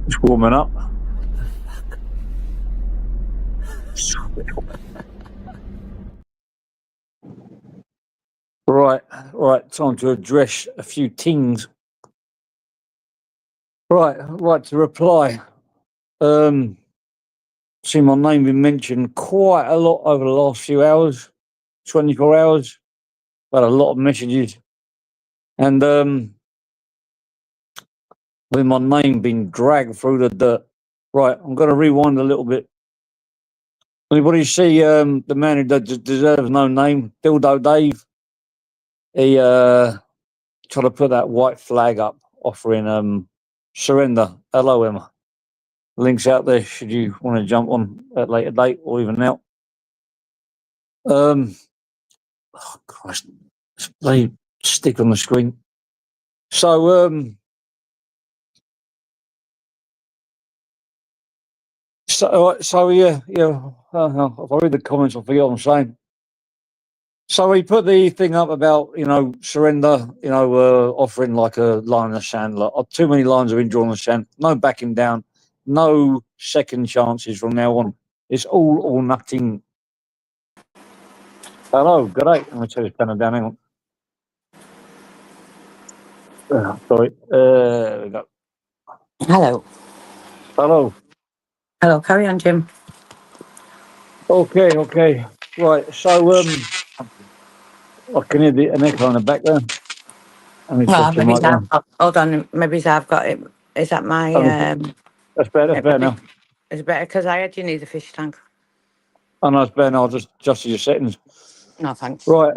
It's warming up. Right, time to address a few things. Right to reply. See my name been mentioned quite a lot over the last few hours, 24 hours. Had a lot of messages. And with my name being dragged through the dirt. Right, I'm going to rewind a little bit. Anybody see the man who deserves no name, Dildo Dave? He tried to put that white flag up offering surrender. Hello, Emma. Links out there should you want to jump on at a later date or even now. Oh Christ, they stick on the screen. So yeah. If I read the comments, I forget what I'm saying. So he put the thing up about surrender, offering like a line in the sand. Like, too many lines have been drawn in the sand. No backing down. No second chances from now on. It's all or nothing. Hello, good day. I'm going to turn this pen down. Hang on. Sorry. There we go. Hello. Hello. Hello, carry on, Jim. Okay. Right, so I can hear an echo in the back there. Hold on, maybe I've got it. Is that my That's better now. Is it better because I had you need a fish tank? Oh no, it's better now. I'll just adjust your settings. No, thanks. Right,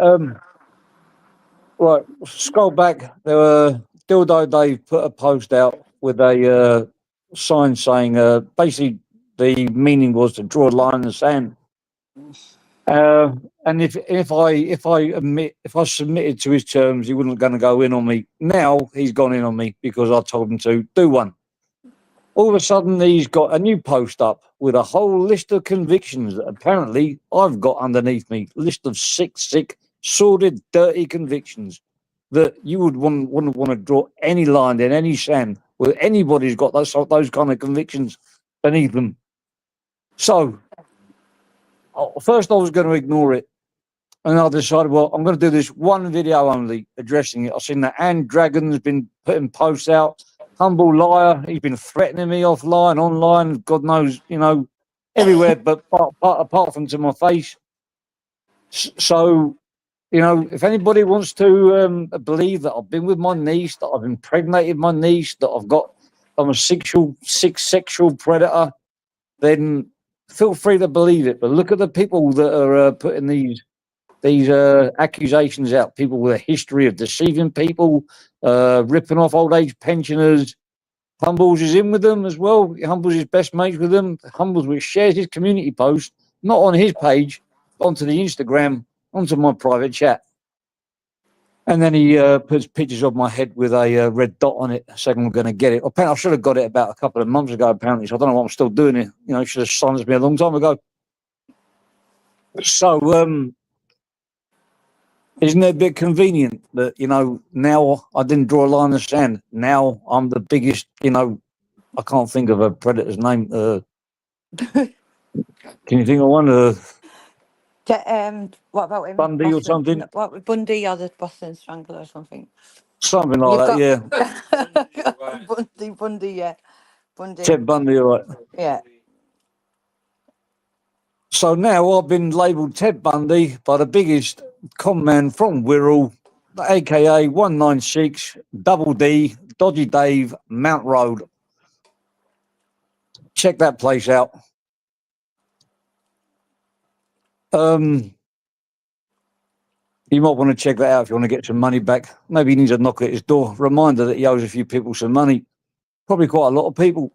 scroll back. There were Dildo Dave put a post out with a sign saying basically the meaning was to draw a line in the sand. And if I submitted to his terms, he wasn't going to go in on me. Now he's gone in on me because I told him to do one. All of a sudden, he's got a new post up with a whole list of convictions that apparently I've got underneath me. List of sick, sordid, dirty convictions that you wouldn't want to draw any line in any sand where anybody's got those kind of convictions beneath them. So, first I was going to ignore it. And I decided, well, I'm going to do this one video only addressing it. I've seen that Anne Dragon's been putting posts out. Humble liar. He's been threatening me offline, online, God knows, everywhere, but apart from to my face. So, if anybody wants to believe that I've been with my niece, that I've impregnated my niece, that I'm a sexual predator, then feel free to believe it. But look at the people that are putting these accusations out. People with a history of deceiving people, ripping off old age pensioners. Humbles is in with them as well. Humbles is best mates with them. Humbles, which shares his community post, not on his page, onto the Instagram, onto my private chat. And then he puts pictures of my head with a red dot on it, saying I'm going to get it. Apparently, I should have got it about a couple of months ago, apparently, so I don't know why I'm still doing it. Should have silenced me a long time ago. So, isn't it a bit convenient that, now I didn't draw a line in the sand. Now I'm the biggest, I can't think of a predator's name. Can you think of one? What about him? Bundy Boston, or something? What, Bundy or the Boston Strangler or something? Something like that, yeah. Bundy, yeah. Bundy. Ted Bundy, all right. Yeah. So now I've been labelled Ted Bundy by the biggest con man from Wirral, aka 196 Double D, Dodgy Dave, Mount Road. Check that place out. You might want to check that out if you want to get some money back. Maybe he needs a knock at his door. Reminder that he owes a few people some money. Probably quite a lot of people.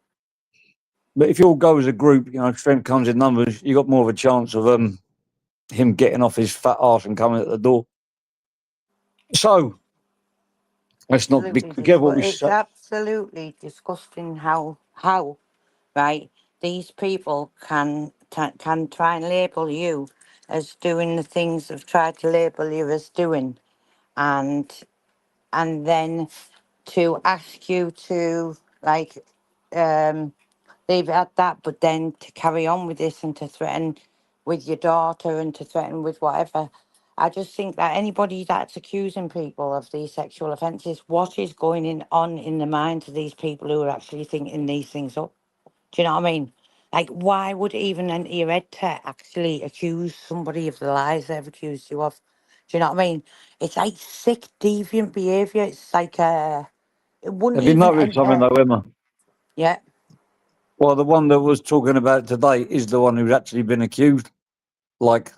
But if you all go as a group, strength comes in numbers, you got more of a chance of him getting off his fat arse and coming at the door. So let's not be careful what we say. It's absolutely disgusting how right these people can try and label you as doing the things they've tried to label you as doing, and then to ask you to like leave it at that, but then to carry on with this and to threaten with your daughter and to threaten with whatever. I just think that anybody that's accusing people of these sexual offences, what is on in the minds of these people who are actually thinking these things up? Do you know what I mean? Like, why would it even enter your head to actually accuse somebody of the lies they've accused you of? Do you know what I mean? It's like sick, deviant behaviour. It's like, it wouldn't Have you even noticed something enter. though, Emma? Yeah. Well, the one that was talking about today is the one who's actually been accused. Like,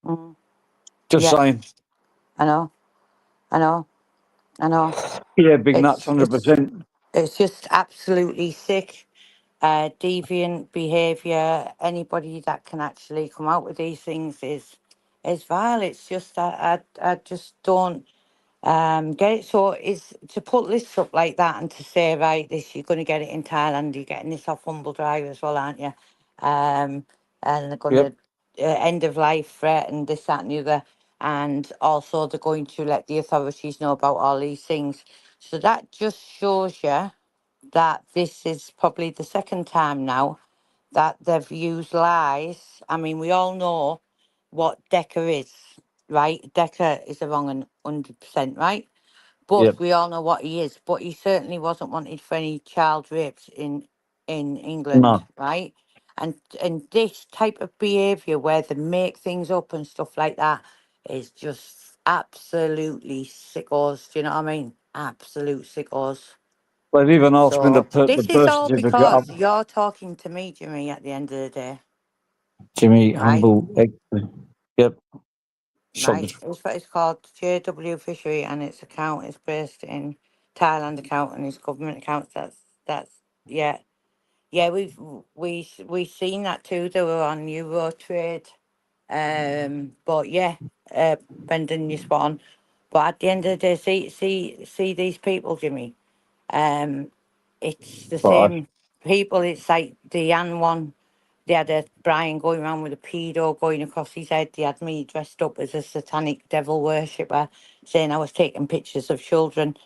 Mm, just yeah. saying. I know. I know. I know. Yeah, big nuts, It's it's 100%. it's just absolutely sick, deviant behaviour. Anybody that can actually come out with these things is vile. It's just that I just don't get it. So is to put lists up like that and to say, right, this you're going to get it in Thailand. You're getting this off Humble Drive as well, aren't you? And they're going Yep. to end of life threat and this, that, and the other. And also they're going to let the authorities know about all these things. So that just shows you that this is probably the second time now that they've used lies. I mean, we all know what DECA is, right? DECA is a wrong and 100%, right? But Yep. we all know what he is. But he certainly wasn't wanted for any child rapes in England, No. right? And this type of behaviour where they make things up and stuff like that is just absolutely sickos. Do you know what I mean? Absolute sickos. They've even asked me to So put the this is birth all certificate up. because you're talking to me, Jimmy, at the end of the day, Jimmy right? Humble. Yep. Right. Shocked. It's what it's called JW Fishery, and its account is based in Thailand account and its government accounts. That's yeah. Yeah, we seen that too. They were on Euro Trade. But yeah, Brendan, you're spot on. But at the end of the day, see these people, Jimmy. Um, it's the Right. same people. It's like the Yan one. They had a Brian going around with a pedo going across his head. They had me dressed up as a satanic devil worshipper, saying I was taking pictures of children.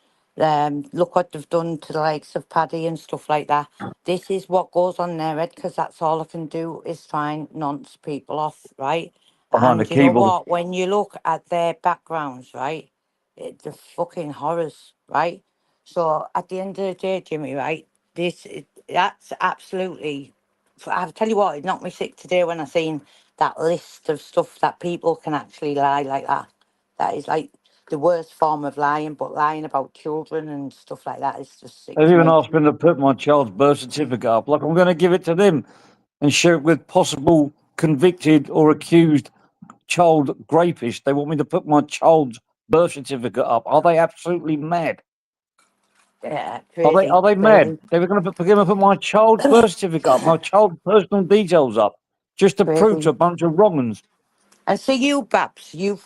Look what they've done to the likes of Paddy and stuff like that. This is what goes on their head because that's all I can do is try and nonce people off, right? Behind the And you know keyboard. what? When you look at their backgrounds, right, the fucking horrors, right? So at the end of the day, Jimmy, right, that's absolutely. I'll tell you what, it knocked me sick today when I seen that list of stuff that people can actually lie like that. That is like the worst form of lying, but lying about children and stuff like that is just sick They've to even me. asked me to put my child's birth certificate up. Like, I'm going to give it to them and share it with possible convicted or accused child rapists. They want me to put my child's birth certificate up. Are they absolutely mad? Yeah, Are they? crazy, Are they mad? crazy, They were going to put my child's birth certificate up, my child's personal details up, just to prove to crazy. a bunch of wrong'uns. And so you, Babs, you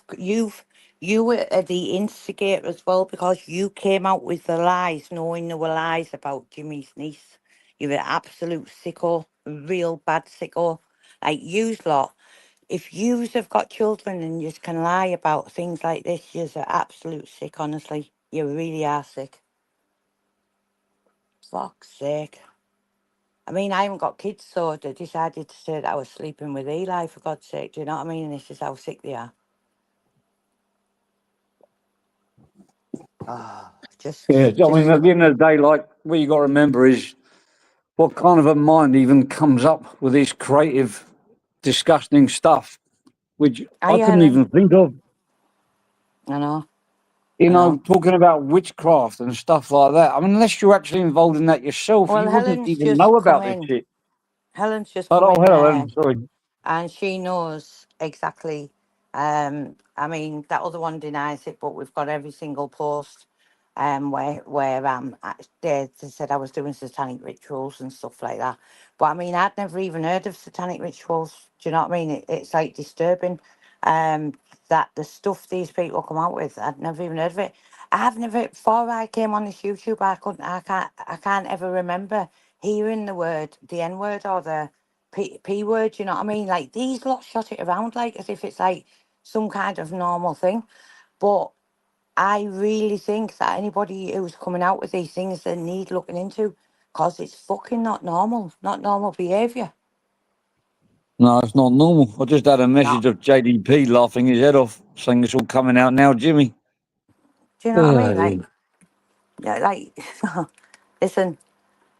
were the instigator as well because you came out with the lies, knowing there were lies about Jimmy's niece. You're an absolute sicko, a real bad sicko. Like yous lot, if yous have got children and you can lie about things like this, you're an absolute sick. Honestly, you really are sick. Fuck's sake. I mean, I haven't got kids, so they decided to say that I was sleeping with Eli. For God's sake, do you know what I mean? This is how sick they are. Ah, Yeah, I mean, just at the end of the day, like, what you got to remember is what kind of a mind even comes up with this creative, disgusting stuff, which Are I you, couldn't Helen? even think of. I know, You I know, know. talking about witchcraft and stuff like that. I mean, unless you're actually involved in that yourself, Well, you wouldn't Helen's even know just come about this in. shit. Helen's just Oh, come in hello, there, Ellen. Sorry. and she knows exactly. I mean, that other one denies it, but we've got every single post where they said I was doing satanic rituals and stuff like that. But I mean, I'd never even heard of satanic rituals. Do you know what I mean? It's like disturbing um that the stuff these people come out with. I'd never even heard of it. I've never before I came on this YouTube. I can't ever remember hearing the N word or P word, you know what I mean? Like, these lot shot it around like as if it's like some kind of normal thing. But I really think that anybody who's coming out with these things, they need looking into, because it's fucking not normal behaviour. No, it's not normal. I just had a No. message of JDP laughing his head off, saying it's all coming out now, Jimmy. Do you know what I mean? Like, yeah, like, listen,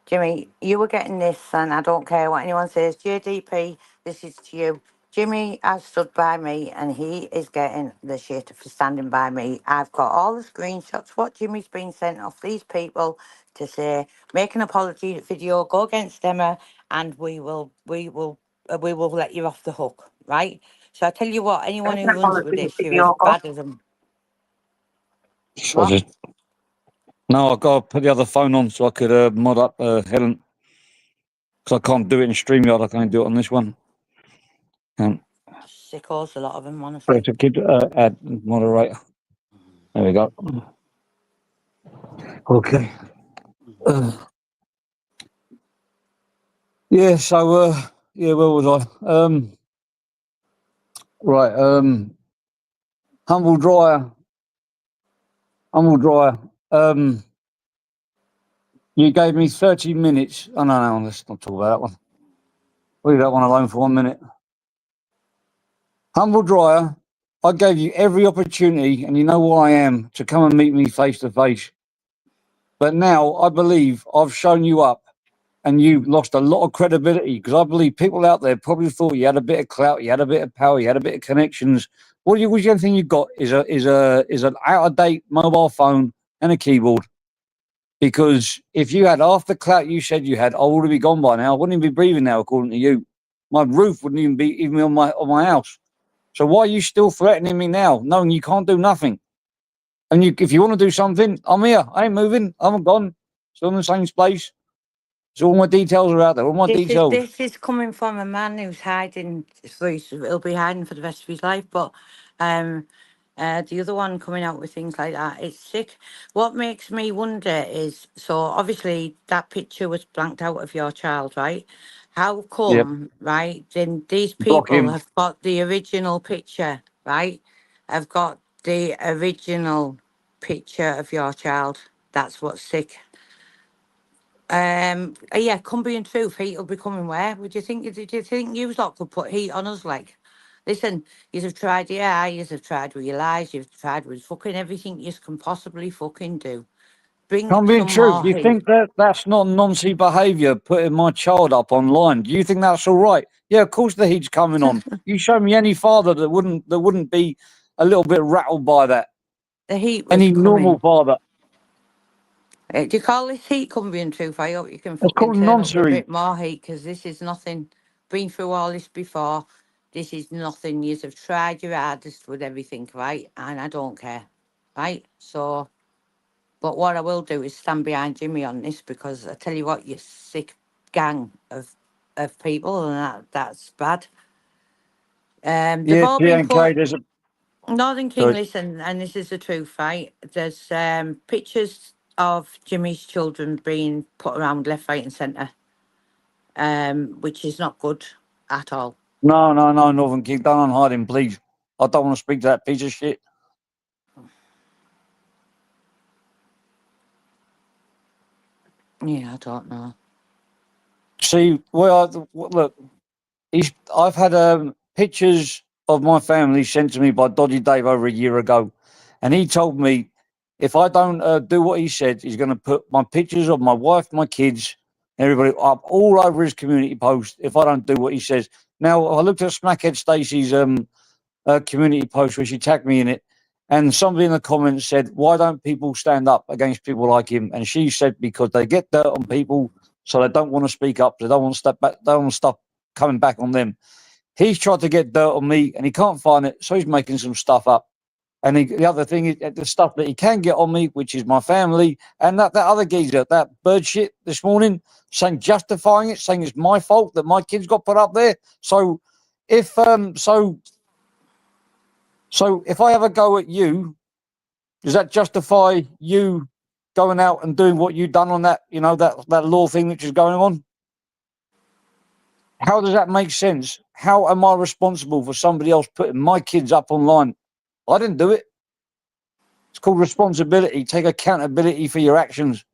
Jimmy, you were getting this, and I don't care what anyone says. JDP, this is to you. Jimmy has stood by me, and he is getting the shit for standing by me. I've got all the screenshots, what Jimmy's been sent off these people to say, make an apology video, go against Emma, and we will let you off the hook, right? So I tell you what, anyone who runs with this, you're as bad as them. I just, no, I've got to put the other phone on so I could mod up Helen. Because I can't do it in StreamYard, I can only do it on this one. Sickos, a lot of them, honestly. It's a kid, add moderator. There we go. Okay. Yeah, so, yeah, where was I? Right, Humble Dryer. You gave me 30 minutes. Oh, no, let's not talk about that one. Leave that one alone for 1 minute. Humble Dryer, I gave you every opportunity, and you know who I am, to come and meet me face to face. But now I believe I've shown you up, and you've lost a lot of credibility, because I believe people out there probably thought you had a bit of clout, you had a bit of power, you had a bit of connections. What do you think you got is an out of date mobile phone and a keyboard. Because if you had half the clout you said you had, I would have been gone by now. I wouldn't even be breathing now, according to you. My roof wouldn't even be on my house. So why are you still threatening me now, knowing you can't do nothing? And if you want to do something, I'm here. I ain't moving. I'm gone. Still in the same place. So all my details are out there. All my details. This is coming from a man who's hiding. He'll be hiding for the rest of his life. But the other one coming out with things like that, it's sick. What makes me wonder is, so obviously that picture was blanked out of your child, right? How Yep. come, right? Then these Block people him. have got the original picture, right? Have got the original picture of your child. That's what's sick. Yeah, Cumbria and Truth, heat will be coming where? Would you think, did you think you lot could put heat on us? Like, listen, you have tried your eye, you have tried with your lies, you've tried with fucking everything you can possibly fucking do. Bring Can't be some true. more Do you heat. think that's not noncy behaviour, putting my child up online? Do you think that's all right? Yeah, of course the heat's coming on. You show me any father that wouldn't be a little bit rattled by that. The heat was Any normal coming. father. Do you call this heat, Cumbria and Truth? I hope you can It's fucking called turn up with a noncery. bit more heat, because this is nothing. Been through all this before. This is nothing. You have tried your hardest with everything, right? And I don't care, right? So. But what I will do is stand behind Jimmy on this, because I tell you what, you sick gang of people, and that's bad. They've Yeah, all been TNK, put. there's a Northern King, sorry. listen, and this is the truth, right? There's pictures of Jimmy's children being put around left, right, and centre, which is not good at all. No, Northern King, don't unhide him, please. I don't want to speak to that piece of shit. Yeah, I don't know. See, look, I've had pictures of my family sent to me by Dodgy Dave over a year ago, and he told me if I don't do what he said, he's going to put my pictures of my wife, my kids, everybody up all over his community post if I don't do what he says. Now, I looked at Smackhead Stacey's community post where she tagged me in it, and somebody in the comments said, "Why don't people stand up against people like him?" And she said, "Because they get dirt on people, so they don't want to speak up. They don't want to step back. They don't want to stop coming back on them." He's tried to get dirt on me, and he can't find it, so he's making some stuff up. And the other thing is the stuff that he can get on me, which is my family, and that other geezer, that bird shit this morning, saying justifying it, saying it's my fault that my kids got put up there. So if so if I have a go at you, does that justify you going out and doing what you've done on that, that law thing which is going on? How does that make sense? How am I responsible for somebody else putting my kids up online? I didn't do it. It's called responsibility. Take accountability for your actions.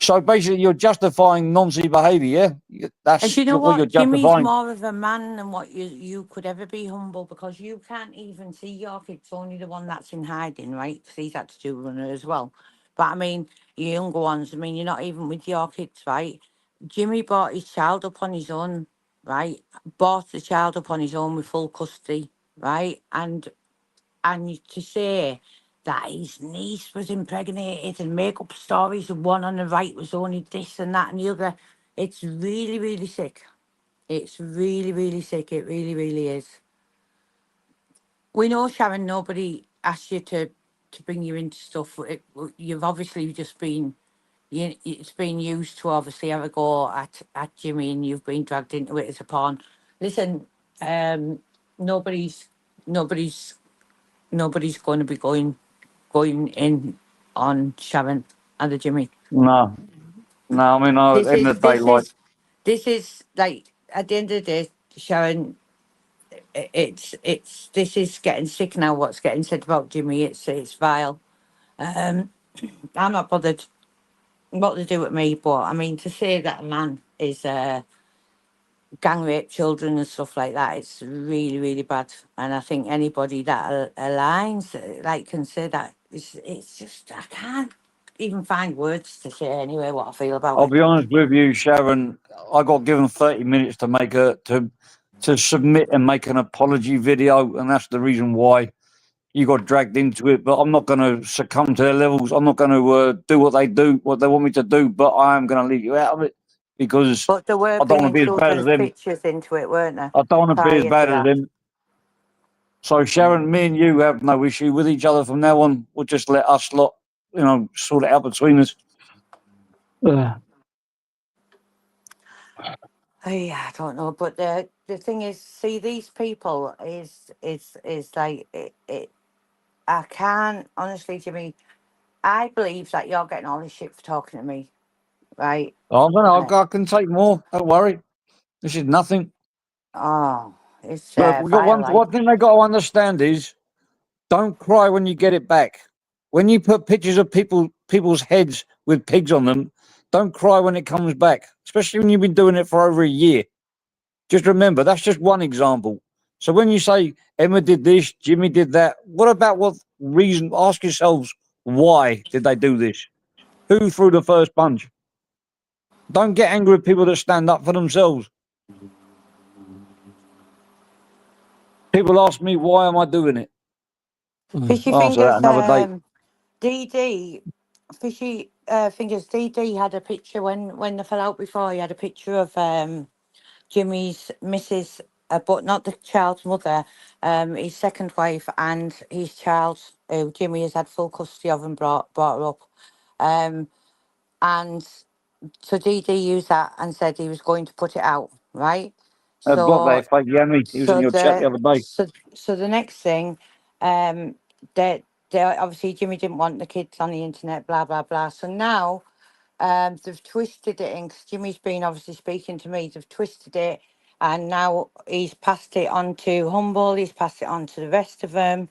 So basically, you're justifying noncy behaviour, yeah? And That's do you know what you're what? Jimmy's justifying. more of a man than what you could ever be, Humble, because you can't even see your kid's only the one that's in hiding, right? Because he's had to do runner as well. But I mean, your younger ones, I mean, you're not even with your kids, right? Jimmy brought his child up on his own, right? Brought the child up on his own with full custody, right? And to say that his niece was impregnated and make up stories, the one on the right was only this and that and the other, it's really, really sick. It's really, really sick. It really, really is. We know, Sharon, nobody asked you to bring you into stuff. You've obviously just been, it's been used to obviously have a go at Jimmy, and you've been dragged into it as a pawn. Listen, nobody's, nobody's, nobody's going to be going in on Sharon and the Jimmy. No, no. I mean, at This the end is of the day, this like, is this is like at the end of the day, Sharon. It's this is getting sick now. What's getting said about Jimmy? It's vile. Um, I'm not bothered what to do with me, but I mean to say that a man is gang rape children and stuff like that, it's really really bad. And I think anybody that aligns like can say that it's just I can't even find words to say anyway what I feel about I'll it. be honest with you, Sharon. I got given 30 minutes to make to submit and make an apology video, and that's the reason why you got dragged into it. But I'm not going to succumb to their levels. I'm not going to do what they do, what they want me to do. But I am going to leave you out of it because But they were I don't want bringing to be as bad as children's them. pictures into it, weren't they? I don't want to be as Prior to bad as that. them. So Sharon, me and you have no issue with each other from now on. We'll just let us lot, sort it out between us. Oh, yeah, I don't know, but the thing is, see, these people is like it. I can't honestly, Jimmy. I believe that you're getting all this shit for talking to me, right? I don't know. Uh, I can take more. Don't worry. This is nothing. oh, it's Look, we got vile, like. one thing they got to understand is don't cry when you get it back. When you put pictures of people's heads with pigs on them, don't cry when it comes back, especially when you've been doing it for over a year. Just remember, that's just one example. So when you say Emma did this, Jimmy did that, what about what reason? Ask yourselves, why did they do this? Who threw the first punch? Don't get angry with people that stand up for themselves. People ask me, why am I doing it? Fishy I'll answer that fingers, another day. DD, fishy fingers. DD had a picture when they fell out before. He had a picture of Jimmy's Mrs. But not the child's mother, his second wife and his child, who Jimmy has had full custody of and brought her up. Um, and so Dee Dee used that and said he was going to put it out, right? Block that So fake Yami. He was in so your chat the the other day. so so the next thing, um, that they obviously Jimmy didn't want the kids on the internet, blah blah blah. So now they've twisted it in 'cause Jimmy's been obviously speaking to me. They've twisted it, and now he's passed it on to Humble. He's passed it on to the rest of them.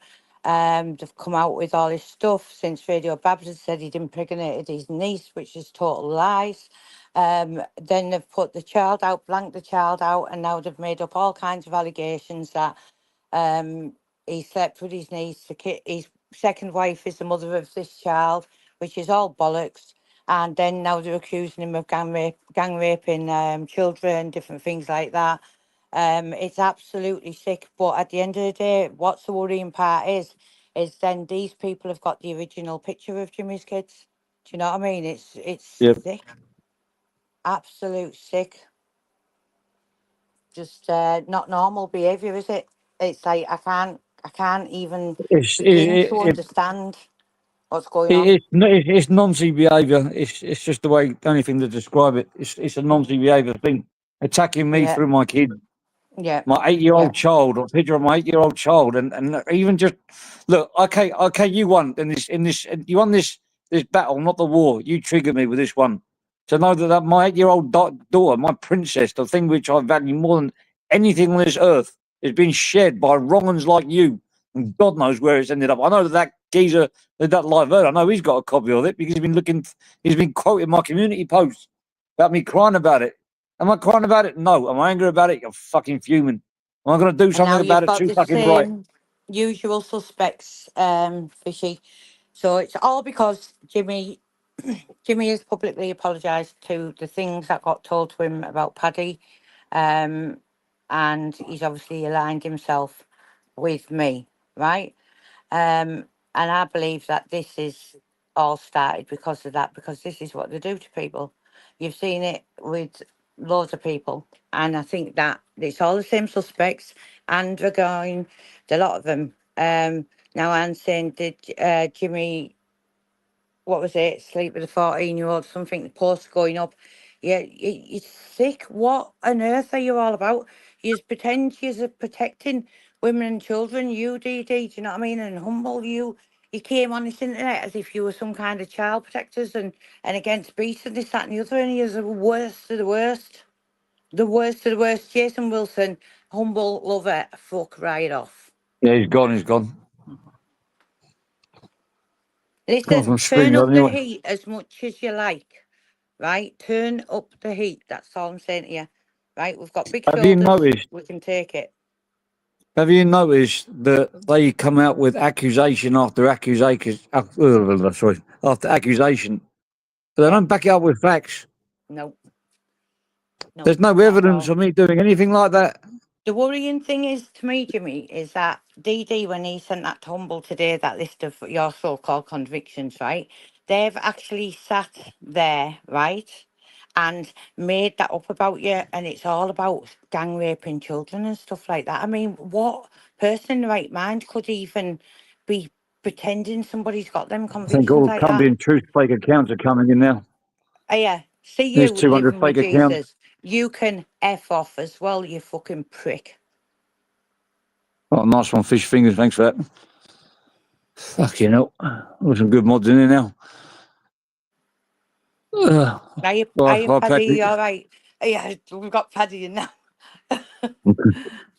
They've come out with all this stuff since Radio Babs has said he'd impregnated his niece, which is total lies. Then they've put the child out, blanked the child out, and now they've made up all kinds of allegations that um, he slept with his niece. His second wife is the mother of this child, which is all bollocks. And then now they're accusing him of gang raping children, different things like that. It's absolutely sick. But at the end of the day, what's the worrying part is then these people have got the original picture of Jimmy's kids. Do you know what I mean? It's Yep. sick, absolute sick. Just not normal behaviour, is it? It's like I can't even It's begin it, to it, understand what's going it, on. it's noncy behaviour. It's just the only thing to describe it. It's a noncy behaviour thing. Attacking me Yeah, through my kid, yeah, my 8 year yeah. old child, or a picture of my 8 year old child, and even just look. Okay, you won in this you won this battle, not the war. You triggered me with this one. to know that my 8-year-old daughter, my princess, the thing which I value more than anything on this earth, has been shared by wrong-uns like you, and God knows where it's ended up. I know that geezer, that live bird, I know he's got a copy of it because he's been quoting my community posts about me crying about it. Am I crying about it? No. Am I angry about it? You're fucking fuming. Am I going to do And now something about you've it? got Too the fucking bright. same usual suspects, Fishy. So it's all because Jimmy has publicly apologised to the things that got told to him about Paddy, and he's obviously aligned himself with me, right? And I believe that this is all started because of that, because this is what they do to people. You've seen it with loads of people, and I think that it's all the same suspects, and they're going, a lot of them. Now I'm saying, did Jimmy, what was it, sleep with a 14-year-old, something, the post going up. Yeah, you're sick. What on earth are you all about? You pretend you're protecting women and children, you, DD, do you know what I mean? And humble you came on this internet as if you were some kind of child protectors and against beasts and this, that and the other, and you're the worst of the worst. The worst of the worst. Jason Wilson, humble lover, fuck right off. Yeah, he's gone. He's gone. Gone Listen, from turn streaming up the anyway. heat as much as you like. Right, turn up the heat. That's all I'm saying to you. Right, we've got big Have you shoulders. noticed? We can take it. Have you noticed that they come out with accusation after accusation? Sorry, after accusation, but they Yeah. don't back it up with facts. No. No. There's no Not at evidence all. of me doing anything like that. The worrying thing is to me, Jimmy, is that DD, when he sent that to Humble today, that list of your so-called convictions, right? They've actually sat there, right, and made that up about you, and it's all about gang raping children and stuff like that. I mean, what person in the right mind could even be pretending somebody's got them I think convictions all like that? Colombian truth fake accounts are coming in now. Oh, yeah. See There's you 200 living with fake accounts. Jesus. You can F off as well, you fucking prick. Oh, nice one, fish fingers. Thanks for that. Fucking hell. There's some good mods in there now. Are you Hi, Paddy? Patrick. You all right? Yeah, we've got Paddy in now.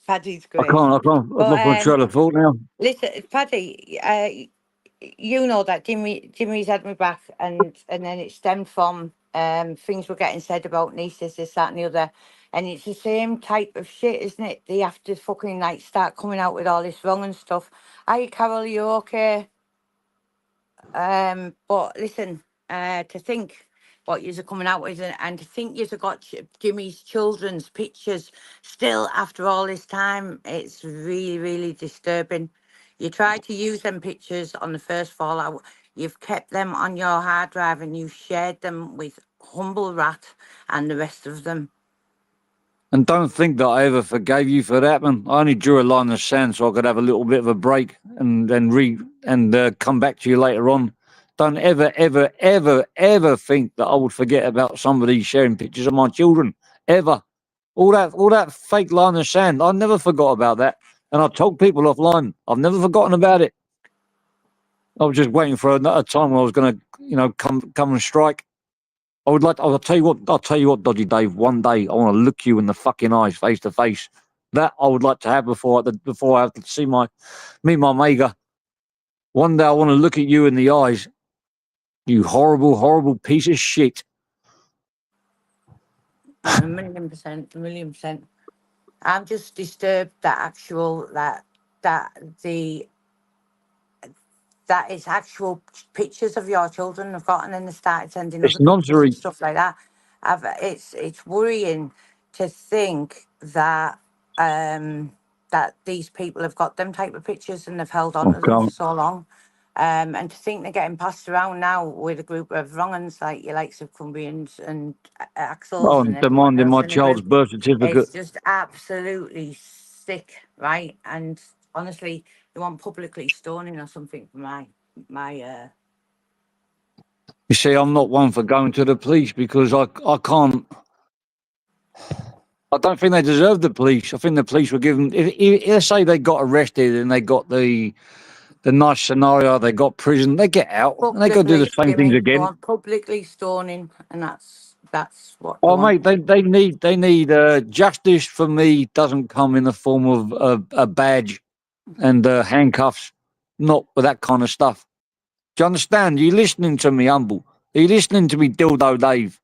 Paddy's I great. can't. I've But lost my trail of thought now. listen, Paddy, you know that Jimmy's had me back, and then it stemmed from things were getting said about nieces, this, that, and the other, and it's the same type of shit, isn't it? They have to fucking like start coming out with all this wrong and stuff. Are you, Carol? You okay? But listen, to think what yous are coming out with, and to think yous have got Jimmy's children's pictures still after all this time, it's really, really disturbing. You tried to use them pictures on the first fallout. You've kept them on your hard drive and you shared them with Humble Rat and the rest of them. And don't think that I ever forgave you for that, man. I only drew a line in the sand so I could have a little bit of a break and come back to you later on. Don't ever, ever, ever, ever think that I would forget about somebody sharing pictures of my children. Ever. All that fake line in the sand. I never forgot about that. And I told people offline. I've never forgotten about it. I was just waiting for a time when I was going to, come and strike. I'll tell you what, Dodgy Dave, one day I want to look you in the fucking eyes, face to face. That I would like to have before I have to meet my Mega. One day I want to look at you in the eyes, you horrible, horrible piece of shit. 1,000,000%, 1,000,000%. I'm just disturbed that the that is actual pictures of your children have got, and then they started sending It's other pictures and nonsense. stuff like that. It's worrying to think that these people have got them type of pictures and they've held on I to them for can't. so long. And to think they're getting passed around now with a group of wrong-uns like your likes of Cumbrians and Oh, Axels and I'm everyone demanding else my in the child's group. birth certificate. It's just absolutely sick, right? And honestly, they want publicly stoning or something for my You see, I'm not one for going to the police because I can't. I don't think they deserve the police. I think the police were given. If let's say they got arrested and they got the nice scenario, they got prison, they get out fuck and they the go do the police, same things Jimmy. They again. want publicly stoning, and That's what they Oh, want. mate, they need justice for me. Doesn't come in the form of a badge and handcuffs, not with that kind of stuff. Do you understand? Are you listening to me, Humble? Are you listening to me, Dildo Dave?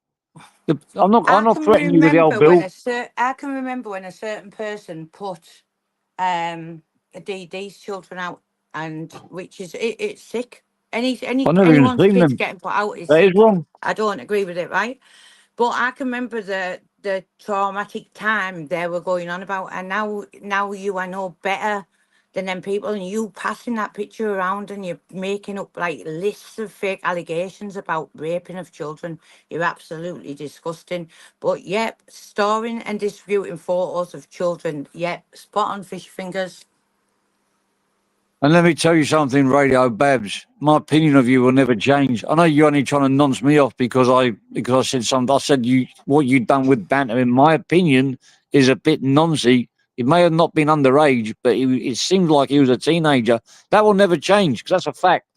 I'm not. I'm I not can threatening you with the old remember when bill. I can remember when a certain person put these children out, and which is it's sick. I never even Anyone's seen kids them. getting put out is That is sick. wrong. I don't agree with it, right? But I can remember the traumatic time they were going on about, and now you I know better than them people, and you passing that picture around and you're making up like lists of fake allegations about raping of children. You're absolutely disgusting. But yep, storing and distributing photos of children. Yep, spot on, fish fingers. And let me tell you something, Radio Babs. My opinion of you will never change. I know you're only trying to nonce me off because I said something. I said you what you done with Banter, in my opinion, is a bit noncy. It may have not been underage, but it seemed like he was a teenager. That will never change because that's a fact.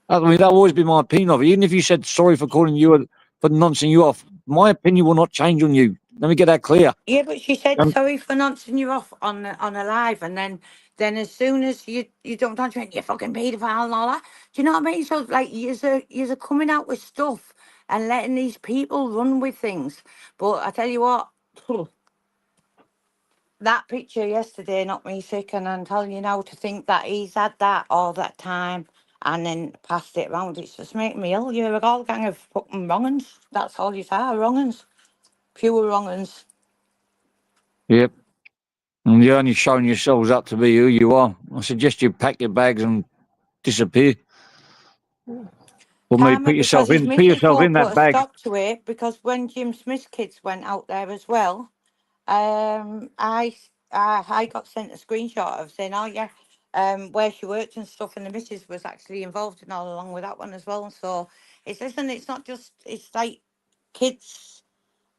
I mean, that will always be my opinion of it. Even if you said sorry for calling you for noncing you off, my opinion will not change on you. Let me get that clear. Yeah, but she said Um, sorry for nonching you off on a live, and then as soon as you don't touch me, you fucking paedophile and all that. Do you know what I mean? So like you're coming out with stuff and letting these people run with things. But I tell you what, that picture yesterday knocked me sick, and I'm telling you now to think that he's had that all that time and then passed it round. It's just making me ill. You're a all gang of fucking wrong'uns. That's all you are, wrong'uns, pure wrong'uns. yep. And you're only showing yourselves up to be who you are. I suggest you pack your bags and disappear. Or maybe Karma, because his put missus yourself won't in put that a bag. stop to it. Because when Jim Smith's kids went out there as well, I got sent a screenshot of saying, "Oh yeah, where she worked and stuff," and the missus was actually involved in all along with that one as well. So it's not just it's like kids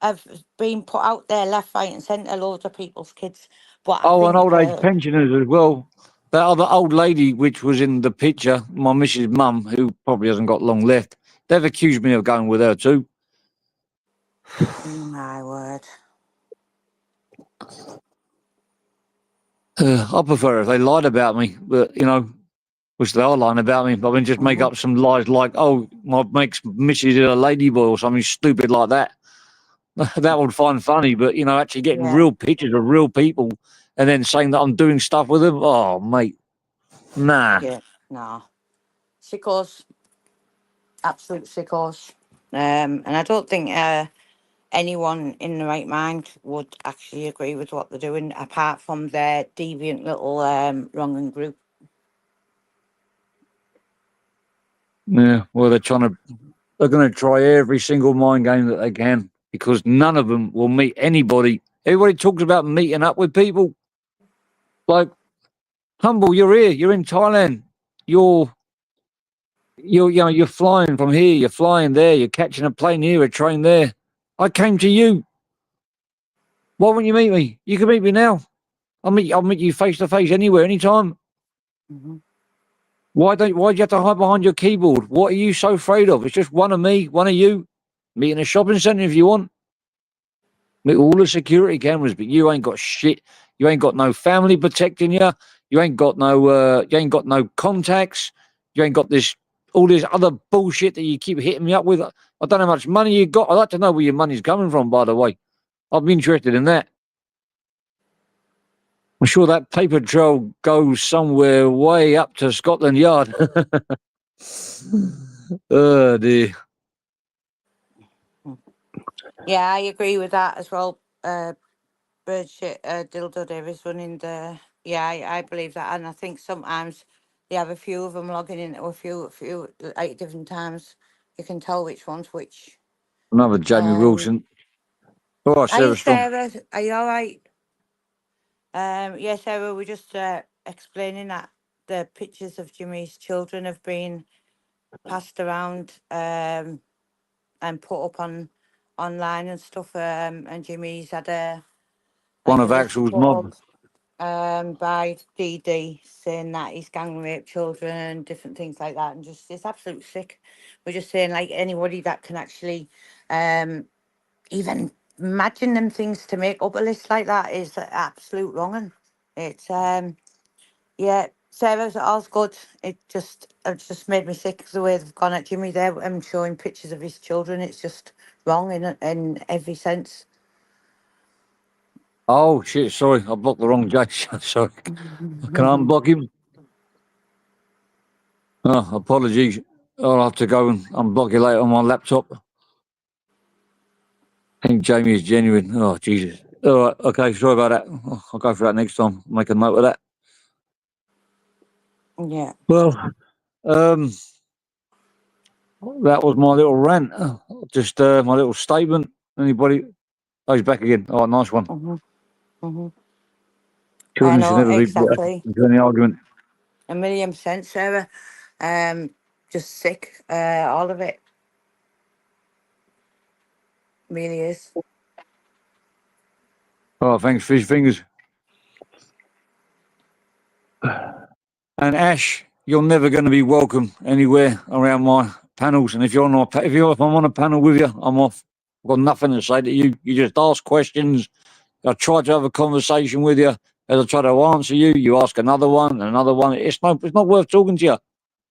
have been put out there left, right, and centre. Loads of people's kids, but I Oh, and think old age pensioners as well. That other old lady, which was in the picture, my missus' mum, who probably hasn't got long left, they've accused me of going with her too. my word, I prefer if they lied about me, but which they are lying about me. I mean, just make hmm up some lies like, oh, my makes missus is a ladyboy or something stupid like that. That would find funny, but actually getting yeah, real pictures of real people and then saying that I'm doing stuff with them, oh, mate, nah. yeah, no, sickos, absolute sickos. And I don't think anyone in the right mind would actually agree with what they're doing, apart from their deviant little wrong and group. Yeah, well, they're going to try every single mind game that they can because none of them will meet anybody. Everybody talks about meeting up with people. Like, Humble, you're here, you're in Thailand, you're you're flying from here, you're flying there, you're catching a plane here, a train there. I came to you. Why wouldn't you meet me? You can meet me now. I'll meet you face to face anywhere, anytime. hmm Why do you have to hide behind your keyboard? What are you so afraid of? It's just one of me, one of you. Meet in a shopping centre if you want. Meet all the security cameras, but you ain't got shit. You ain't got no family protecting you. You ain't got no contacts. You ain't got all this other bullshit that you keep hitting me up with. I don't know how much money you got. I'd like to know where your money's coming from, by the way. I'd be interested in that. I'm sure that paper trail goes somewhere way up to Scotland Yard. Oh dear. Yeah, I agree with that as well. Bird shit, dildo Davis running the. Yeah, I believe that, and I think sometimes they have a few of them logging into a few like different times. You can tell which one's which. Another Jamie Um, Wilson. All right, are you Sarah Strong. Sarah? Are you all right? Yeah, Sarah, we're just explaining that the pictures of Jimmy's children have been passed around and put up on online and stuff. And Jimmy's had One a of list Axel's put mob. up by DD saying that he's gang raped children and different things like that, and just it's absolute sick. We're just saying like anybody that can actually even imagine them things to make up a list like that is absolute wrong. It's yeah, Sarah's all's good. It just made me sick the way they've gone at Jimmy there and showing pictures of his children. It's just wrong in every sense. Oh shit! Sorry, I blocked the wrong judge. Sorry. Can I unblock him? Oh, apologies. I'll have to go and unblock you later on my laptop. I think Jamie is genuine. Oh Jesus. All right. Okay. Sorry about that. I'll go for that next time. Make a note of that. Yeah. Well, that was my little rant. Just my little statement. Anybody? Oh, he's back again. Oh, nice one. Hmm. Hmm. I Children should know never be brought exactly. into any argument. 1,000,000%, Sarah. Just sick. All of it really is. Oh, thanks, fish fingers. And Ash, you're never going to be welcome anywhere around my panels. And if you're not, if I'm on a panel with you, I'm off. I've got nothing to say to you. You just ask questions. I try to have a conversation with you. As I try to answer you, you ask another one and another one. It's not worth talking to you.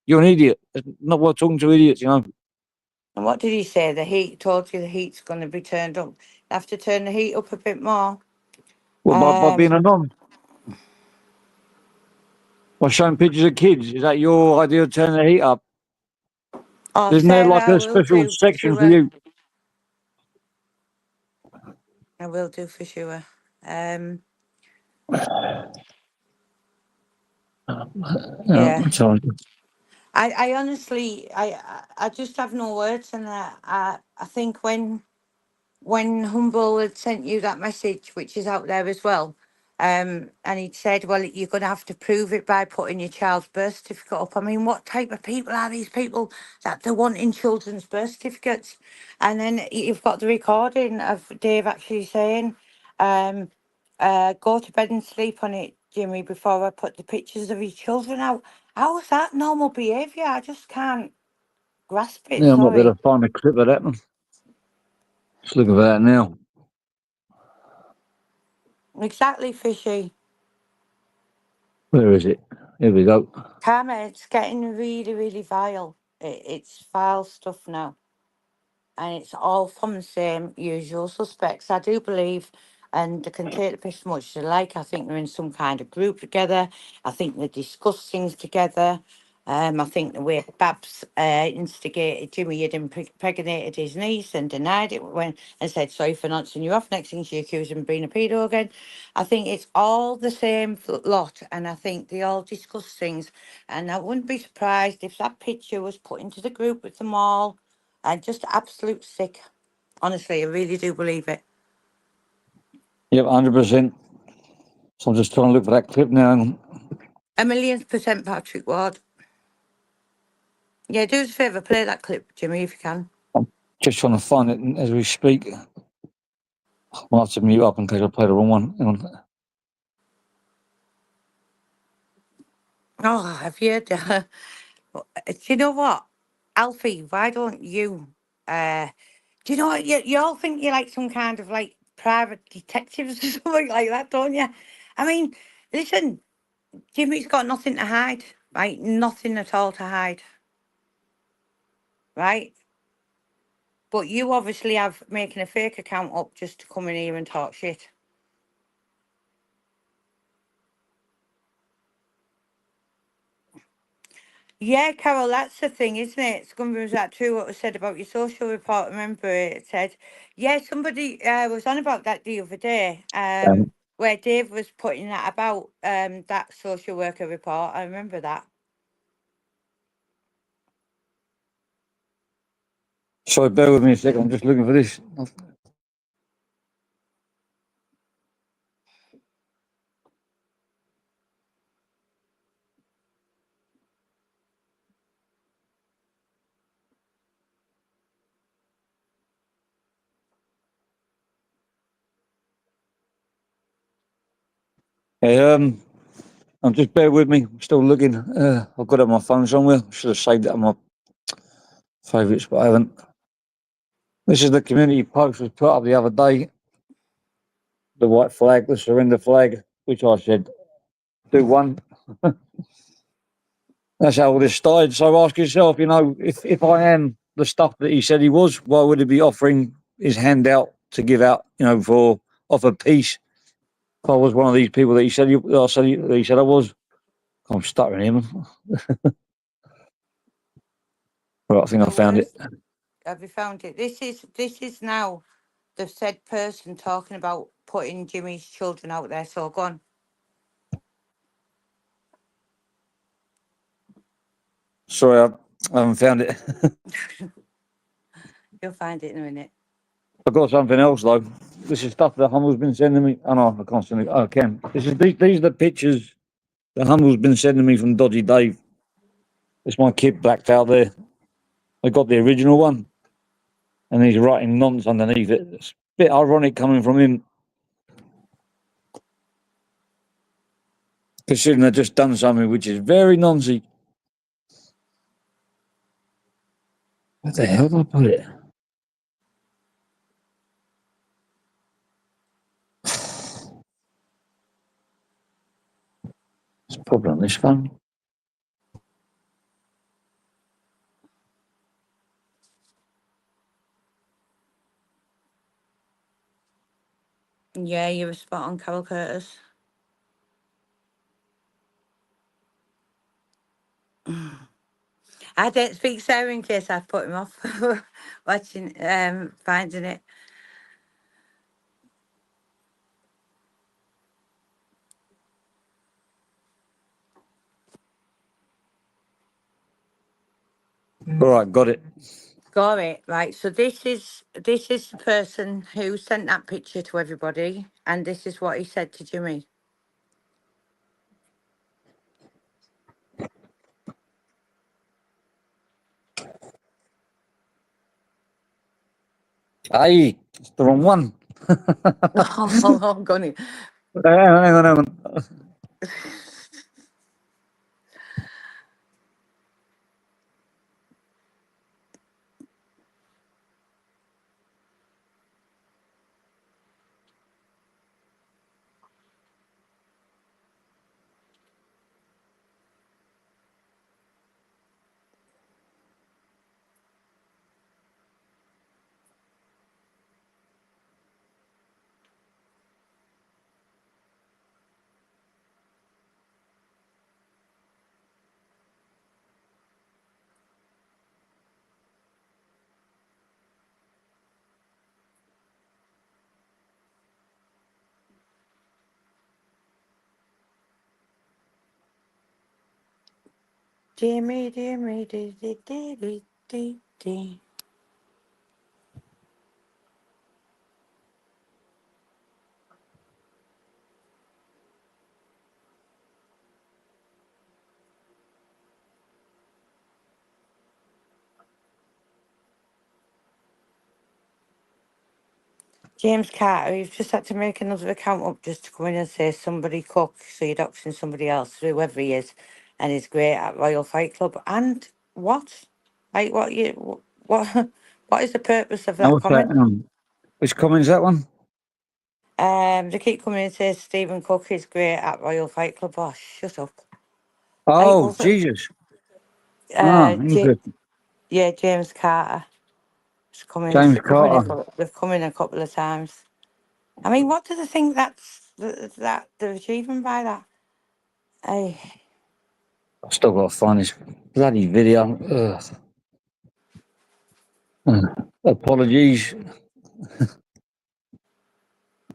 You're an idiot. It's not worth talking to idiots, you know. And what did he say? The heat told you the heat's going to be turned up. You have to turn the heat up a bit more. Well, by being a non, by showing pictures of kids, is that your idea of turning the heat up? Oh, Isn't there like Sarah, I a will special do for section for sure. you? I will do for sure. Um, yeah. Sorry. I honestly, I just have no words, and I think when Humble had sent you that message, which is out there as well, and he'd said, well, you're going to have to prove it by putting your child's birth certificate up. I mean, what type of people are these people that they're wanting children's birth certificates? And then you've got the recording of Dave actually saying, go to bed and sleep on it, Jimmy, before I put the pictures of your children out. How is that normal behaviour? I just can't grasp it, Yeah, I might be able sorry. to find a clip of that one. Just looking for that now. Exactly, Fishy. Where is it? Here we go. Karma, it's getting really, really vile. It's vile stuff now. And it's all from the same usual suspects. I do believe, and they can take the piss as much as they like. I think they're in some kind of group together. I think they discuss things together. I think the way Babs instigated Jimmy had impregnated his niece and denied it when and said sorry for not seeing you off. Next thing she accused him of being a pedo again. I think it's all the same lot, and I think they all discuss things. And I wouldn't be surprised if that picture was put into the group with them all. And just absolute sick. Honestly, I really do believe it. Yep, 100%. So I'm just trying to look for that clip now. 1,000,000% Patrick Ward. Yeah, do us a favour, play that clip, Jimmy, if you can. I'm just trying to find it as we speak. I'll have to mute up in case I play the wrong one. Hang on. Oh, have you? Do you know what? Alfie, why don't you do you know what you all think you're like some kind of like private detectives or something like that, don't you? I mean, listen, Jimmy's got nothing to hide, right? Nothing at all to hide. Right? But you obviously have making a fake account up just to come in here and talk shit. Yeah, Carol, that's the thing, isn't it? Scumber, was that true what was said about your social report? Remember it said, yeah, somebody was on about that the other day, where Dave was putting that about that social worker report. I remember that. Sorry, bear with me a second. I'm just looking for this. Yeah, just bear with me. I'm still looking. I've got it on my phone somewhere. Should have saved it on my favourites, but I haven't. This is the community post was put up the other day. The white flag, the surrender flag, which I said, do one. That's how all this started. So ask yourself, if I am the stuff that he said he was, why would he be offering his hand out to give out, for offer peace? If I was one of these people that he said I was, I'm stuttering him. Right, I think I found it. Have you found it? This is now the said person talking about putting Jimmy's children out there. So go on. Sorry, I haven't found it. You'll find it in a minute. I've got something else though. This is stuff that Humble's been sending me. Oh no, I can't send it. Oh, I can. These are the pictures that Humble's been sending me from Dodgy Dave. It's my kid blacked out there. I got the original one, and he's writing nonsense underneath it. It's a bit ironic coming from him, considering I've just done something which is very nonsy. Where the hell did I put it? It's probably on this phone. Yeah, you were spot on, Carol Curtis. I don't speak so in case I put him off watching, finding it. All right, got it. Got it, right. So this is the person who sent that picture to everybody, and this is what he said to Jimmy. Aye, it's the wrong one. Oh, got it. Hang on. Jimmy. James Carter, you've just had to make another account up just to come in and say somebody cook, so you're doxing somebody else, whoever he is, and he's great at Royal Fight Club. And what? Like, what what is the purpose of that What's that? comment? Which comment is that one? They keep coming and say Stephen Cook is great at Royal Fight Club. Oh, shut up. Like, Oh, was it? Jesus. Interesting. Yeah, James Carter. It's coming. James Carter. They've come in a couple of times. I mean, what do they think that they're achieving by that? I I've still got to find this bloody video. Ugh. Apologies.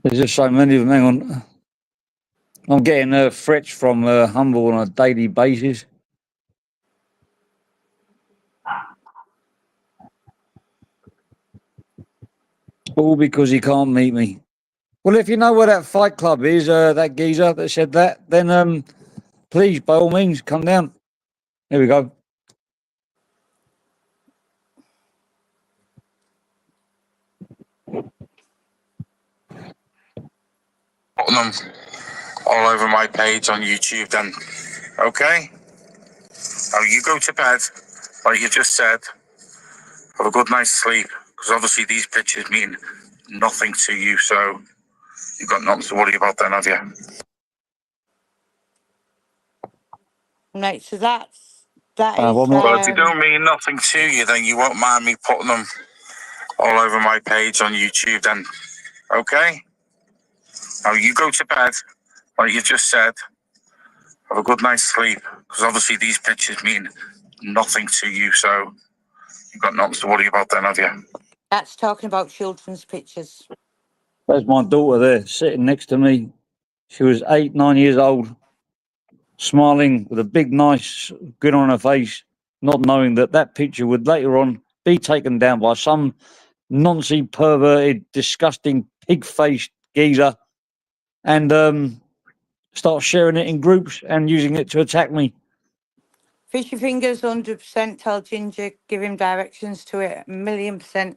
There's just so many of them. Hang on. I'm getting threats from Humble on a daily basis. All because he can't meet me. Well, if you know where that fight club is, that geezer that said that, then please, by all means, come down. Here we go. Putting them all over my page on YouTube then. Okay? Now you go to bed, like you just said. Have a good night's sleep, because Because obviously these pictures mean nothing to you, so you've got nothing to worry about then, have you? Right, so that is. One more. Well, if they don't mean nothing to you, then you won't mind me putting them all over my page on YouTube then, okay? Now you go to bed, like you just said, have a good night's sleep, because obviously these pictures mean nothing to you, so you've got nothing to worry about then, have you? That's talking about children's pictures. There's my daughter there sitting next to me. She was 8, 9 years old, smiling with a big, nice grin on her face, not knowing that that picture would later on be taken down by some noncy, perverted, disgusting, pig-faced geezer and start sharing it in groups and using it to attack me. Fishy fingers, 100%. Tell Ginger, give him directions to it, 1,000,000%.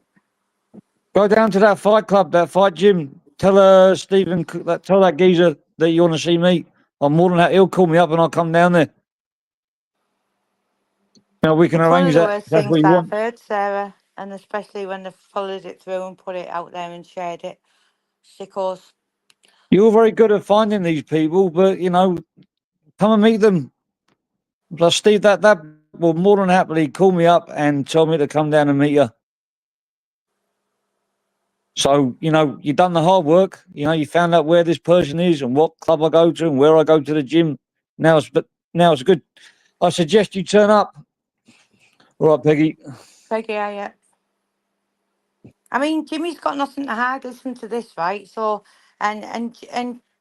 Go down to that fight club, that fight gym. Tell Stephen, tell that geezer that you want to see me. I'm more than that. He'll call me up and I'll come down there. We can It's one of arrange the that. worst That's what things you I've want. heard, Sarah, and especially when they've followed it through and put it out there and shared it. Sickos. You're very good at finding these people, but come and meet them. Plus, Steve, that will more than happily call me up and tell me to come down and meet you. So, you've done the hard work. You found out where this person is and what club I go to and where I go to the gym. Now it's good. I suggest you turn up. All right, Peggy. Peggy, yeah. I mean, Jimmy's got nothing to hide. Listen to this, right? So, and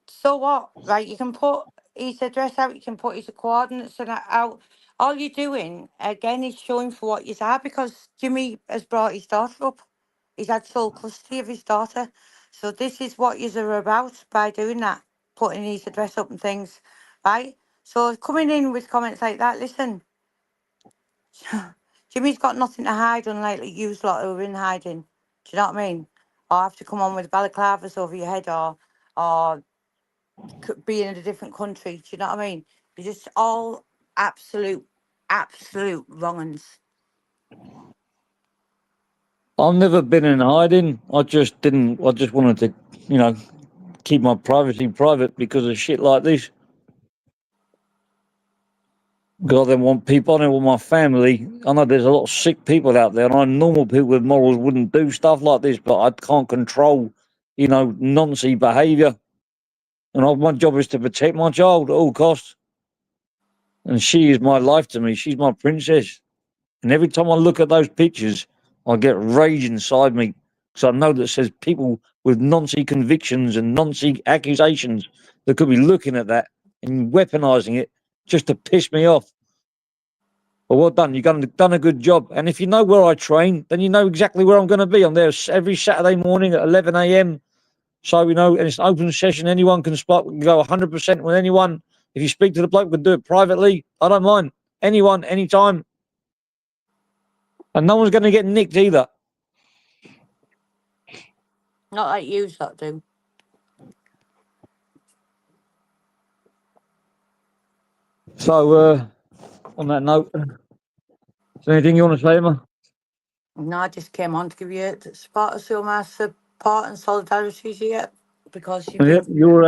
so what, right? You can put his address out. You can put his coordinates and that out. All you're doing again is showing for what you are, because Jimmy has brought his daughter up. He's had sole custody of his daughter. So this is what you're about by doing that, putting his address up and things, right? So coming in with comments like that, listen, Jimmy's got nothing to hide, unlike you lot who are in hiding. Do you know what I mean? Or have to come on with balaclavas over your head, or be in a different country. Do you know what I mean? You're just all absolute wrong-uns. I've never been in hiding. I just wanted to, keep my privacy private because of shit like this. Because I don't want people, I don't want my family. I know there's a lot of sick people out there, and I know normal people with morals wouldn't do stuff like this, but I can't control, noncy behaviour. And my job is to protect my child at all costs. And she is my life to me. She's my princess. And every time I look at those pictures, I get rage inside me. Because I know that says people with noncy convictions and noncy accusations that could be looking at that and weaponising it just to piss me off. But well done. You've done a good job. And if you know where I train, then you know exactly where I'm going to be. I'm there every Saturday morning at 11 a.m. So, and it's an open session. Anyone can spot. We can go 100% with anyone. If you speak to the bloke, we can do it privately. I don't mind. Anyone, anytime. And no one's going to get nicked either. Not like you lot do. So, on that note, is there anything you want to say, Emma? No, I just came on to give you the support of some my support and solidarity to you, because you've Yep, been. you're.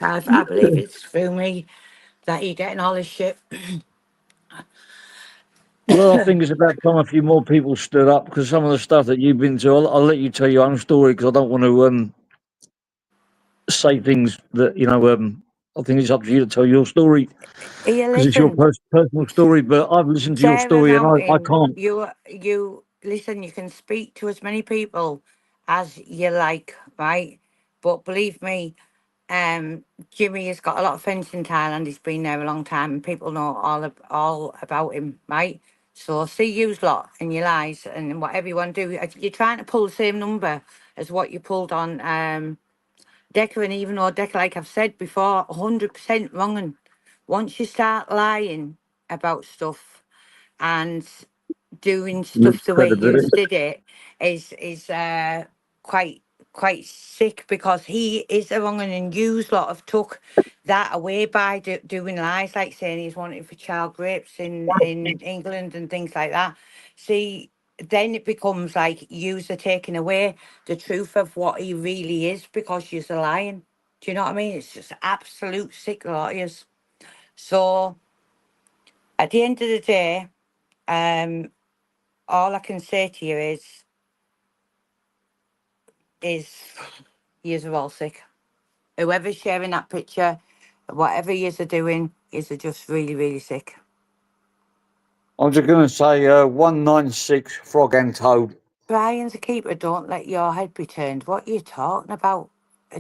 I believe it's through me that you're getting all this shit. Well, I think it's about time a few more people stood up, because some of the stuff that you've been to, I'll let you tell your own story, because I don't want to say things that I think it's up to you to tell your story, Here, because it's your listen, personal story. But I've listened to your Sarah story and I Mountain, can't. you listen. You can speak to as many people as you like, right? But believe me, Jimmy has got a lot of friends in Thailand. He's been there a long time, and people know all about him, right? So see yous lot and your lies and whatever you want to do. You're trying to pull the same number as what you pulled on Decker, and even though Decker, like I've said before, 100% wrong. And once you start lying about stuff and doing Lose stuff the way you credibility. did it is quite sick, because he is a wrong, and you lot have took that away by doing lies, like saying he's wanted for child rapes in England and things like that. See, then it becomes like yous are taking away the truth of what he really is because you're lying. Do you know what I mean? It's just absolute sick lawyers. So at the end of the day, all I can say to you is yous are all sick. Whoever's sharing that picture, whatever yous are doing, yous are just really, really sick. I'm just going to say 196 Frog and Toad. Brian's a keeper. Don't let your head be turned. What are you talking about?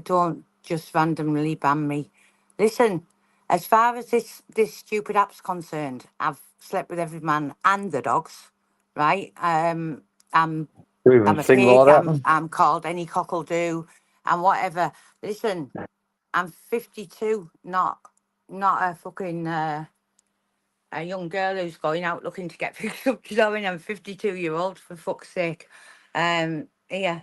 Don't just randomly ban me. Listen, as far as this stupid app's concerned, I've slept with every man and the dogs. Right? I'm Do even I'm a think pig. like that? I'm called any cockle do, and whatever. Listen, I'm 52, not a fucking a young girl who's going out looking to get picked up. You know what I mean? I'm 52-year-old, for fuck's sake. Yeah.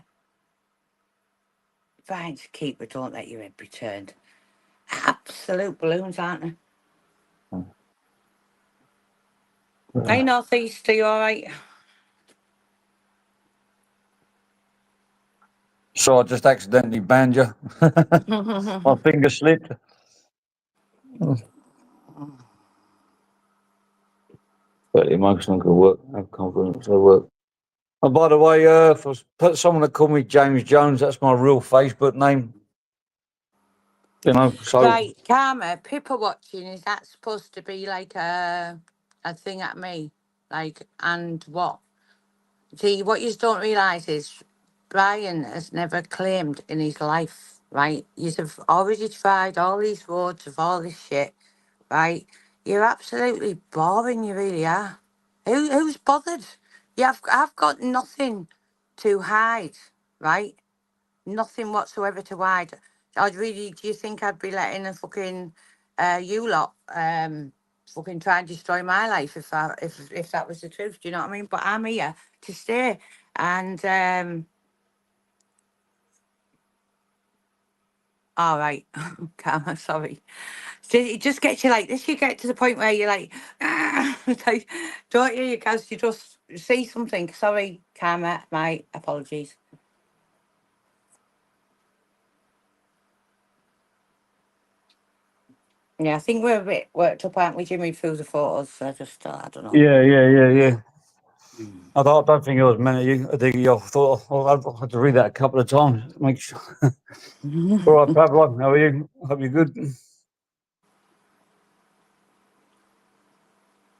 Fine to keep, but don't let your head be turned. Absolute balloons, aren't they? Hey, Northeast, are you all right? So I just accidentally banned you. My finger slipped. But emotional could work. Have confidence at work. Oh, by the way, for someone that called me James Jones, that's my real Facebook name. You know, so Right, Karma, people watching, is that supposed to be like a thing at me? Like, and what? See, what you don't realise is Brian has never claimed in his life, right? You have already tried all these roads of all this shit, right? You're absolutely boring, you really are. Who's bothered? I've got nothing to hide, right? Nothing whatsoever to hide. Do you think I'd be letting a fucking you lot fucking try and destroy my life if that was the truth? Do you know what I mean? But I'm here to stay, and all right, Karma, sorry. So it just gets you like this. You get to the point where you're like, it's like, don't you? Because you just see something. Sorry, Karma. My apologies. Yeah, I think we're a bit worked up, aren't we, Jimmy, through the photos? So I don't know. yeah. I don't think it was meant at you. I think I thought I had to read that a couple of times. Make sure. All right, Pablo, how are you? Hope you're good.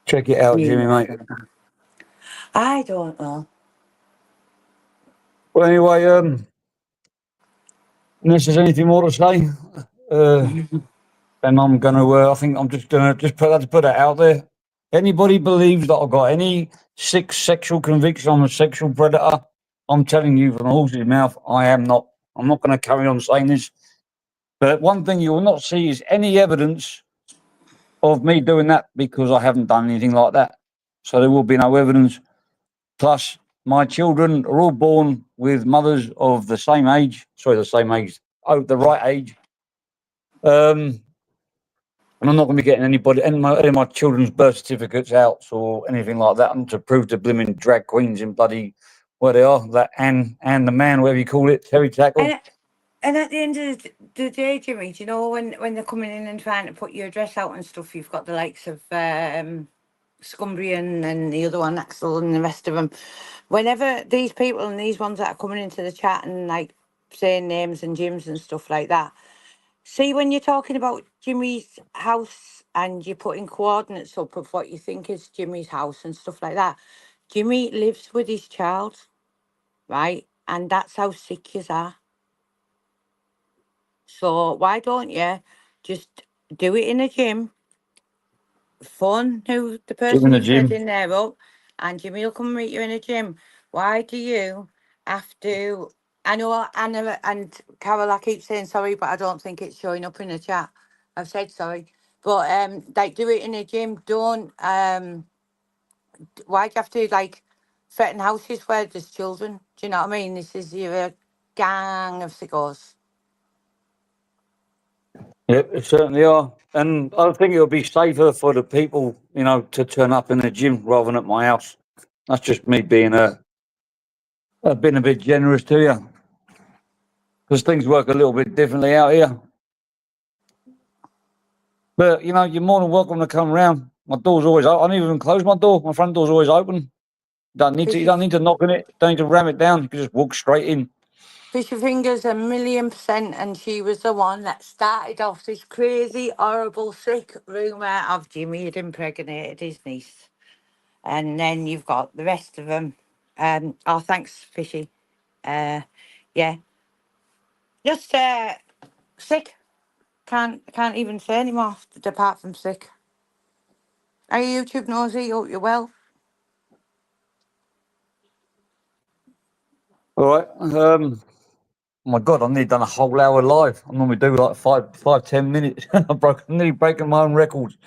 Check it out, Jimmy, mate. I don't know. Well, anyway, unless there's anything more to say, then I'm gonna. I think I'm just gonna put that out there. Anybody believes that I've got any sexual conviction, I'm a sexual predator, I'm telling you from the horse's mouth, I am not. I'm not going to carry on saying this. But one thing you will not see is any evidence of me doing that because I haven't done anything like that. So there will be no evidence. Plus, my children are all born with mothers of the same age. Sorry, the same age. Oh, the right age. And I'm not going to be getting any of my children's birth certificates out or anything like that, and to prove to blimmin' drag queens in bloody where they are, that and the man, whatever you call it, Terry Tackle. And at the end of the day, Jimmy, do you know when they're coming in and trying to put your address out and stuff, you've got the likes of Scumbrian and the other one, Axel, and the rest of them. Whenever these people and these ones that are coming into the chat and like saying names and gyms and stuff like that, see, when you're talking about Jimmy's house and you're putting coordinates up of what you think is Jimmy's house and stuff like that, Jimmy lives with his child, right? And that's how sick you are. So why don't you just do it in a gym, phone who the Gym in person the who said gym. in there up, and Jimmy will come meet you in a gym. Why do you have to? I know Anna and Carol, I keep saying sorry, but I don't think it's showing up in the chat. I've said sorry, but like do it in a gym. Don't why do you have to like threaten houses where there's children? Do you know what I mean? This is you're a gang of sickos. Yep, it certainly are. And I think it'll be safer for the people, to turn up in the gym rather than at my house. That's just me being a bit generous to you, because things work a little bit differently out here. But you know, you're more than welcome to come round. My door's always open. I don't even close my door. My front door's always open. You don't need to knock on it. Don't need to ram it down. You can just walk straight in. Fisher Fingers 1,000,000%, and she was the one that started off this crazy, horrible, sick rumour of Jimmy had impregnated his niece. And then you've got the rest of them. Oh, thanks, Fishy. Yeah, just sick. Can't even say anymore apart from sick. Are you YouTube nosy? Hope you're well. All right. Oh my God, I've nearly done a whole hour live. I normally do like 5-10 minutes. I'm nearly breaking my own records.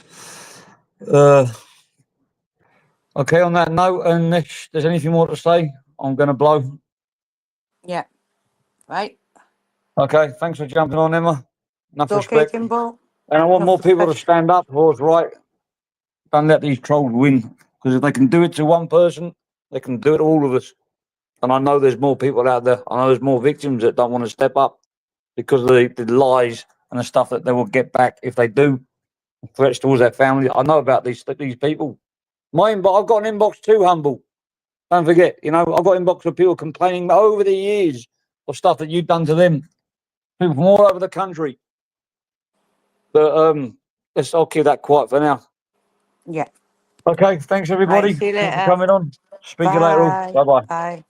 Okay, on that note, unless there's anything more to say, I'm going to blow. Yeah, right. Okay, thanks for jumping on, Emma. Enough It's okay, respect. Jimbo. And I want Enough more people to respect. stand up for what's right. Don't let these trolls win. Because if they can do it to one person, they can do it to all of us. And I know there's more people out there. I know there's more victims that don't want to step up because of the lies and the stuff that they will get back if they do. Threats towards their family. I know about these people. My inbox, I've got an inbox too, Humble. Don't forget, you know, I've got inbox of people complaining over the years of stuff that you've done to them. People from all over the country. But I'll keep that quiet for now. Yeah. Okay, thanks everybody. Right, see you Thanks for later. coming on. Speak to you later. Bye. Bye bye. Bye.